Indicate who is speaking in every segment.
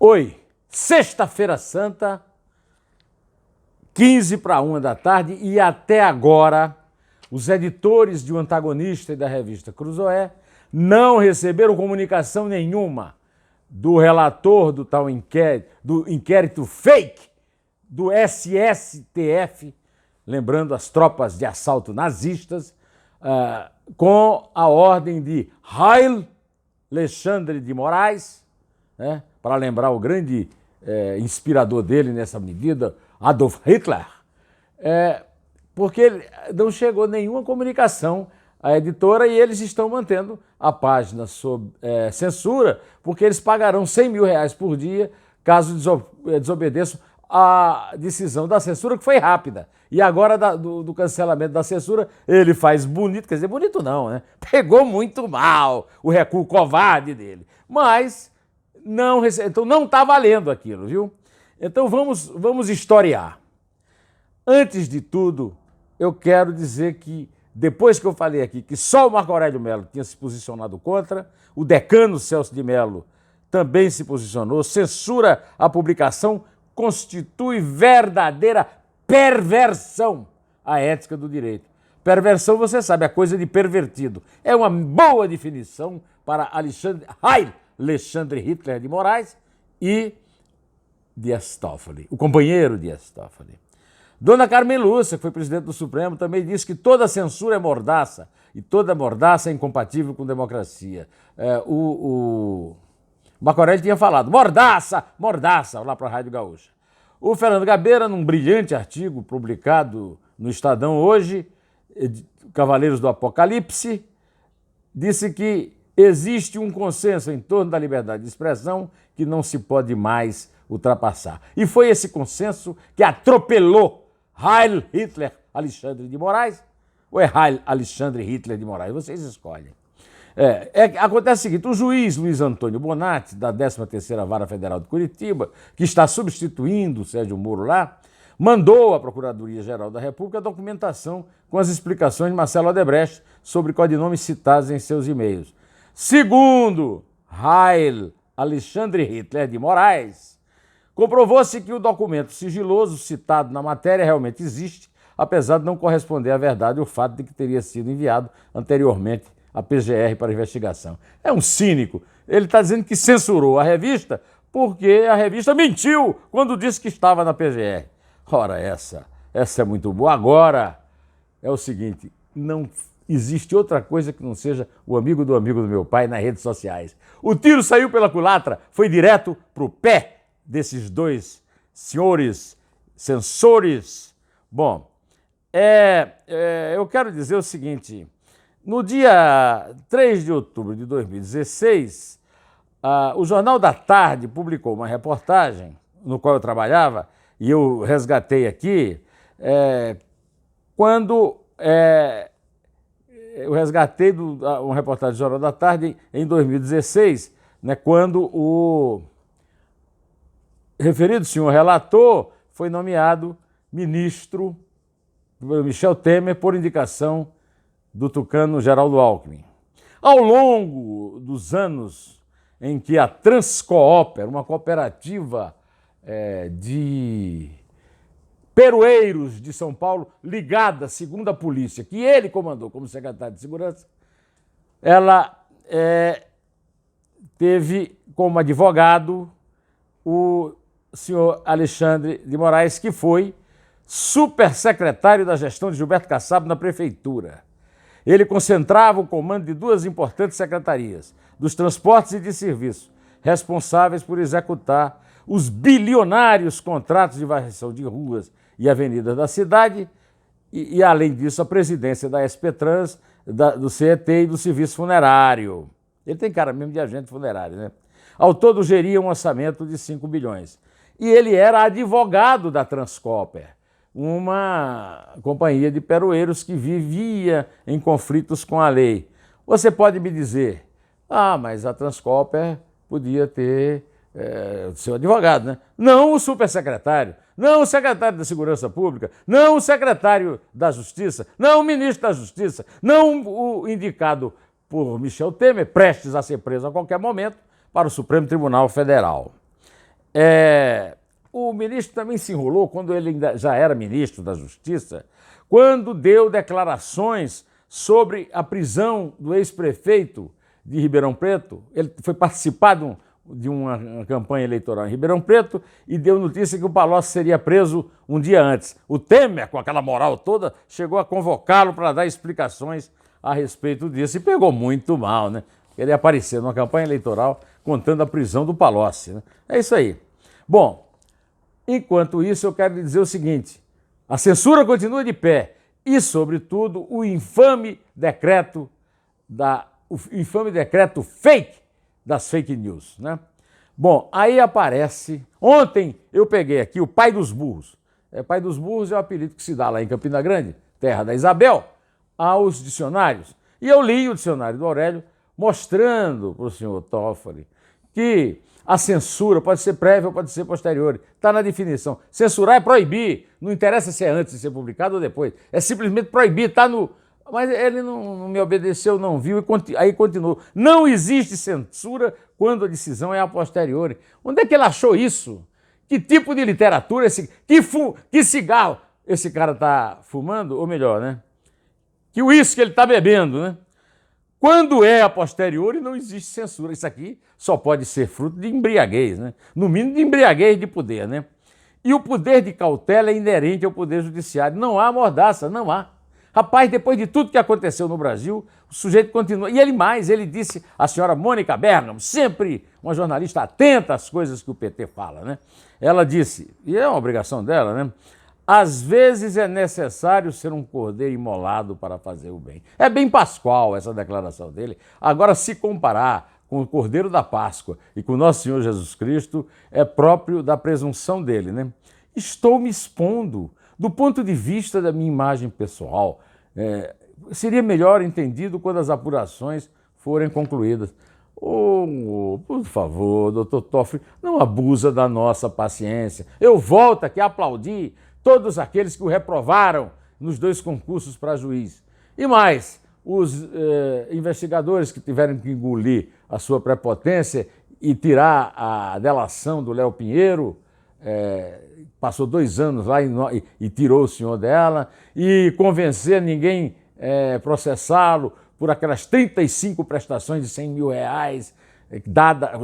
Speaker 1: Oi, sexta-feira santa, 15 para 1 da tarde, e até agora os editores de O Antagonista e da revista Cruzoé não receberam comunicação nenhuma do relator do tal inquérito fake do SSTF, lembrando as tropas de assalto nazistas, com a ordem de Heil Alexandre de Moraes, né, para lembrar o grande inspirador dele nessa medida, Adolf Hitler, porque não chegou nenhuma comunicação à editora e eles estão mantendo a página sob censura, porque eles pagarão R$100 mil por dia caso desobedeçam a decisão da censura, que foi rápida. E agora do cancelamento da censura, ele faz bonito, quer dizer, bonito não, né? Pegou muito mal o recuo covarde dele. Mas então não está valendo aquilo, viu? Então vamos historiar. Antes de tudo, eu quero dizer que, depois que eu falei aqui que só o Marco Aurélio Melo tinha se posicionado contra, o decano Celso de Mello também se posicionou, censura a publicação, constitui verdadeira perversão à ética do direito. Perversão, você sabe, é coisa de pervertido. É uma boa definição para Heil Alexandre Hitler de Moraes e Dias Toffoli, o companheiro Dias Toffoli. Dona Carmen Lúcia, que foi presidente do Supremo, também disse que toda censura é mordaça e toda mordaça é incompatível com democracia. O Marco Aurélio tinha falado mordaça, mordaça, lá para a Rádio Gaúcha. O Fernando Gabeira, num brilhante artigo publicado no Estadão hoje, Cavaleiros do Apocalipse, disse que existe um consenso em torno da liberdade de expressão que não se pode mais ultrapassar. E foi esse consenso que atropelou Heil Hitler Alexandre de Moraes, ou é Heil Alexandre Hitler de Moraes? Vocês escolhem. Acontece o seguinte, o juiz Luiz Antônio Bonatti, da 13ª Vara Federal de Curitiba, que está substituindo o Sérgio Moro lá, mandou à Procuradoria-Geral da República a documentação com as explicações de Marcelo Odebrecht sobre codinomes citados em seus e-mails. Segundo Heil Alexandre Hitler de Moraes, comprovou-se que o documento sigiloso citado na matéria realmente existe, apesar de não corresponder à verdade o fato de que teria sido enviado anteriormente à PGR para investigação. É um cínico. Ele está dizendo que censurou a revista porque a revista mentiu quando disse que estava na PGR. Ora, essa é muito boa. Agora, é o seguinte, não existe outra coisa que não seja o amigo do meu pai nas redes sociais. O tiro saiu pela culatra, foi direto para o pé desses dois senhores censores. Bom, eu quero dizer o seguinte, no dia 3 de outubro de 2016, o Jornal da Tarde publicou uma reportagem no qual eu trabalhava, e eu resgatei aqui, eu resgatei uma reportagem do Jornal da Tarde em 2016, né, quando o referido senhor relator foi nomeado ministro Michel Temer por indicação do tucano Geraldo Alckmin. Ao longo dos anos em que a Transcooper, uma cooperativa de peroeiros de São Paulo, ligada, segundo a polícia, que ele comandou como secretário de Segurança, ela teve como advogado o senhor Alexandre de Moraes, que foi supersecretário da gestão de Gilberto Kassab na prefeitura. Ele concentrava o comando de duas importantes secretarias, dos transportes e de serviço, responsáveis por executar os bilionários contratos de varrição de ruas e avenidas da cidade e além disso, a presidência da SP-Trans, do CET e do Serviço Funerário. Ele tem cara mesmo de agente funerário, né? Ao todo, geria um orçamento de 5 bilhões. E ele era advogado da Transcooper, uma companhia de peroeiros que vivia em conflitos com a lei. Você pode me dizer, mas a Transcooper podia ter seu advogado, né? Não o supersecretário, não o secretário da Segurança Pública, não o secretário da Justiça, não o ministro da Justiça, não o indicado por Michel Temer, prestes a ser preso a qualquer momento, para o Supremo Tribunal Federal. O ministro também se enrolou quando ele ainda já era ministro da Justiça, quando deu declarações sobre a prisão do ex-prefeito de Ribeirão Preto. Ele foi participar de uma campanha eleitoral em Ribeirão Preto e deu notícia que o Palocci seria preso um dia antes. O Temer, com aquela moral toda, chegou a convocá-lo para dar explicações a respeito disso e pegou muito mal, né? Ele apareceu numa campanha eleitoral contando a prisão do Palocci, né? É isso aí. Bom, enquanto isso eu quero lhe dizer o seguinte, a censura continua de pé e, sobretudo, o infame decreto fake das fake news, né? Bom, aí aparece... Ontem eu peguei aqui o pai dos burros. Pai dos burros é o apelido que se dá lá em Campina Grande, terra da Isabel, aos dicionários. E eu li o dicionário do Aurélio mostrando para o senhor Toffoli que a censura pode ser prévia ou pode ser posterior. Está na definição. Censurar é proibir. Não interessa se é antes de ser publicado ou depois. É simplesmente proibir. Está no... Mas ele não me obedeceu, não viu, e aí continuou. Não existe censura quando a decisão é a posteriori. Onde é que ele achou isso? Que tipo de literatura que cigarro esse cara está fumando? Ou melhor, né? Que uísque ele está bebendo, né? Quando é a posteriori, não existe censura. Isso aqui só pode ser fruto de embriaguez, né? No mínimo de embriaguez de poder, né? E o poder de cautela é inerente ao poder judiciário. Não há mordaça, não há. Rapaz, depois de tudo que aconteceu no Brasil, o sujeito continua. E ele disse, a senhora Mônica Bernam, sempre uma jornalista atenta às coisas que o PT fala, né? Ela disse, e é uma obrigação dela, né? Às vezes é necessário ser um cordeiro imolado para fazer o bem. É bem pascual essa declaração dele. Agora, se comparar com o Cordeiro da Páscoa e com o nosso Senhor Jesus Cristo, é próprio da presunção dele, né? Estou me expondo do ponto de vista da minha imagem pessoal. Seria melhor entendido quando as apurações forem concluídas. Por favor, doutor Toffoli, não abusa da nossa paciência. Eu volto aqui a aplaudir todos aqueles que o reprovaram nos 2 concursos para juiz. E mais, os investigadores que tiveram que engolir a sua prepotência e tirar a delação do Léo Pinheiro, passou 2 anos lá e tirou o senhor dela, e convencer ninguém processá-lo por aquelas 35 prestações de 100 mil reais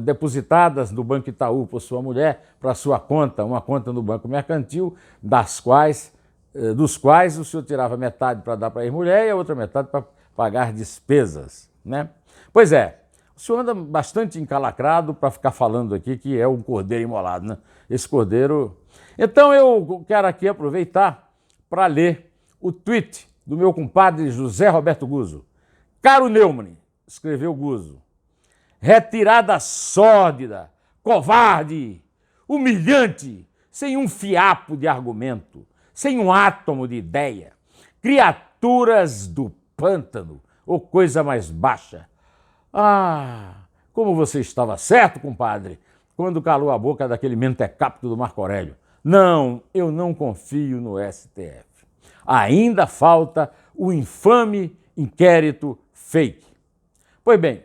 Speaker 1: depositadas no Banco Itaú por sua mulher para sua conta, uma conta no Banco Mercantil, dos quais o senhor tirava metade para dar para a ex-mulher e a outra metade para pagar despesas, né? Pois é, o senhor anda bastante encalacrado para ficar falando aqui que é um cordeiro imolado, né? Esse cordeiro... Então eu quero aqui aproveitar para ler o tweet do meu compadre José Roberto Guzzo. Caro Neumann, escreveu Guzzo, retirada sórdida, covarde, humilhante, sem um fiapo de argumento, sem um átomo de ideia, criaturas do pântano ou coisa mais baixa. Ah, como você estava certo, compadre, quando calou a boca daquele mentecapto do Marco Aurélio. Não, eu não confio no STF. Ainda falta o infame inquérito fake. Pois bem,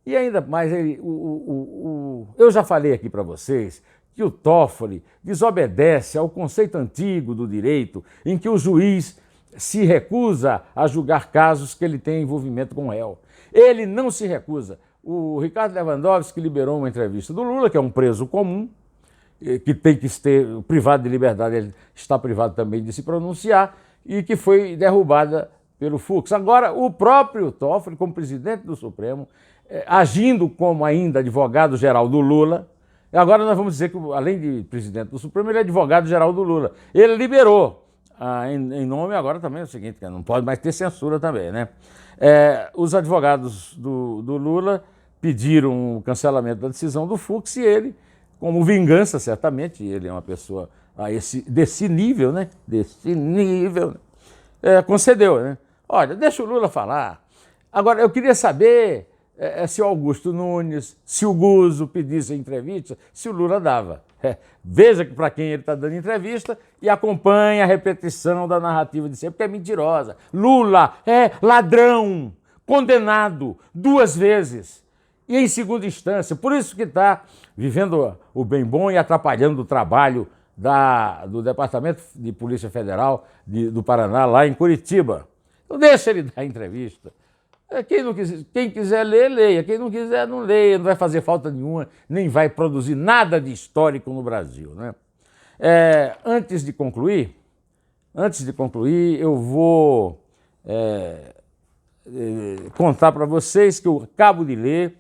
Speaker 1: e ainda mais, eu já falei aqui para vocês que o Toffoli desobedece ao conceito antigo do direito em que o juiz se recusa a julgar casos que ele tem envolvimento com o réu. Ele não se recusa. O Ricardo Lewandowski liberou uma entrevista do Lula, que é um preso comum, que tem que ter privado de liberdade, ele está privado também de se pronunciar, e que foi derrubada pelo Fux. Agora, o próprio Toffoli, como presidente do Supremo, agindo como ainda advogado-geral do Lula, agora nós vamos dizer que, além de presidente do Supremo, ele é advogado-geral do Lula. Ele liberou, em nome agora também é o seguinte, que não pode mais ter censura também, né? Os advogados do Lula pediram o cancelamento da decisão do Fux e ele, como vingança, certamente, ele é uma pessoa desse nível, né? Concedeu, né? Olha, deixa o Lula falar. Agora, eu queria saber se o Augusto Nunes, se o Guzzo pedisse entrevista, se o Lula dava. Veja que para quem ele está dando entrevista e acompanha a repetição da narrativa de sempre, porque é mentirosa. Lula é ladrão, condenado 2 vezes. e em segunda instância. Por isso que está vivendo o bem bom e atrapalhando o trabalho do Departamento de Polícia Federal do Paraná, lá em Curitiba. Então deixa ele dar entrevista. Quem quiser ler, leia. Quem não quiser, não leia. Não vai fazer falta nenhuma, nem vai produzir nada de histórico no Brasil, né? Antes de concluir, eu vou contar para vocês que eu acabo de ler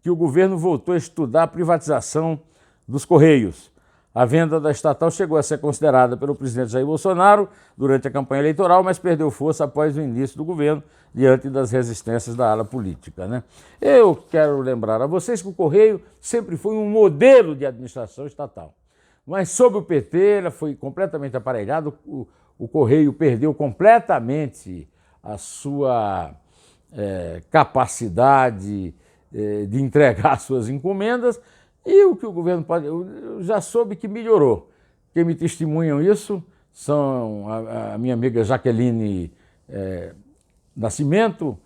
Speaker 1: que o governo voltou a estudar a privatização dos Correios. A venda da estatal chegou a ser considerada pelo presidente Jair Bolsonaro durante a campanha eleitoral, mas perdeu força após o início do governo, diante das resistências da ala política, né? Eu quero lembrar a vocês que o Correio sempre foi um modelo de administração estatal. Mas sob o PT, ela foi completamente aparelhado, o Correio perdeu completamente a sua capacidade de entregar suas encomendas, e o que o governo pode... Eu já soube que melhorou. Quem me testemunham isso são a minha amiga Jaqueline Nascimento,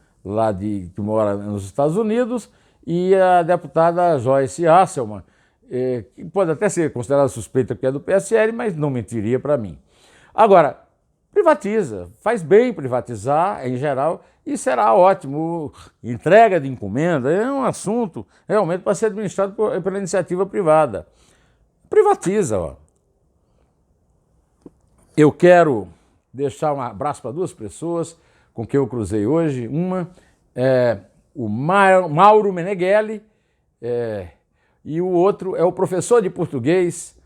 Speaker 1: que mora nos Estados Unidos, e a deputada Joyce Hasselmann, que pode até ser considerada suspeita porque é do PSL, mas não mentiria para mim. Agora, privatiza, faz bem privatizar em geral e será ótimo. Entrega de encomenda é um assunto realmente para ser administrado pela iniciativa privada. Privatiza, ó. Eu quero deixar um abraço para duas pessoas com quem eu cruzei hoje. Uma é o Mauro Meneghelli, e o outro é o professor de português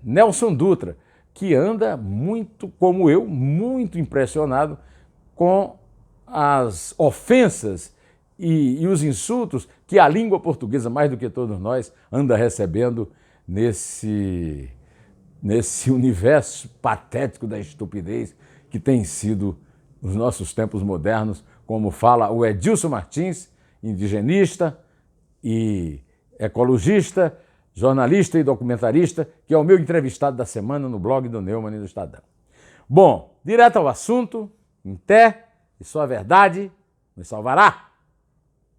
Speaker 1: Nelson Dutra, que anda muito, como eu, muito impressionado com as ofensas e os insultos que a língua portuguesa, mais do que todos nós, anda recebendo nesse universo patético da estupidez que tem sido os nossos tempos modernos, como fala o Edilson Martins, indigenista e ecologista, jornalista e documentarista, que é o meu entrevistado da semana no blog do Neumann e do Estadão. Bom, direto ao assunto, em té, e só a verdade nos salvará.